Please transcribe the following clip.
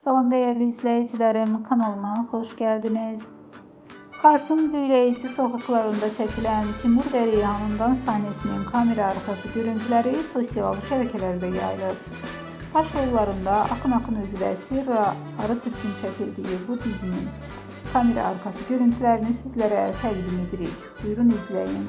Salam değerli izleyicilerim, kanalıma hoş geldiniz. Kars'ın büyüleyici sokaklarında çekilen Timur Deryahan'dan sahnesinin kamera arkası görüntüleri sosyal şebekelerde yayılır. Taş yollarında akın akın üzülesi Arıtürk'ün çekildiği bu dizinin kamera arkası görüntülerini sizlere təqdim edirik. Buyurun izleyin.